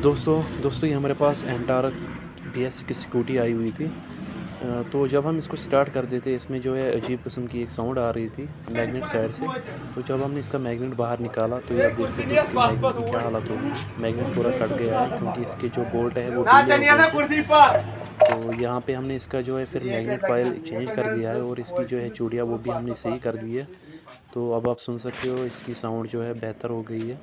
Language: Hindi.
दोस्तों ये हमारे पास एंटार्क BS की स्कूटी आई हुई थी। तो जब हम इसको स्टार्ट कर देते इसमें जो है अजीब किस्म की एक साउंड आ रही थी मैग्नेट साइड से। तो जब हमने इसका मैग्नेट बाहर निकाला तो ये आप देख सकते हैं इसकी मैग्नेट की क्या हालत होगी। मैग्नेट पूरा कट गया है क्योंकि इसके जो बोल्ट है वो ढीले हो गए थे। तो यहाँ पे हमने इसका जो है फिर मैग्नेट कॉइल चेंज कर दिया है और इसकी जो है चूड़ियाँ वो भी हमने सही कर दी है। तो अब आप सुन सकते हो इसकी साउंड जो है बेहतर हो गई है।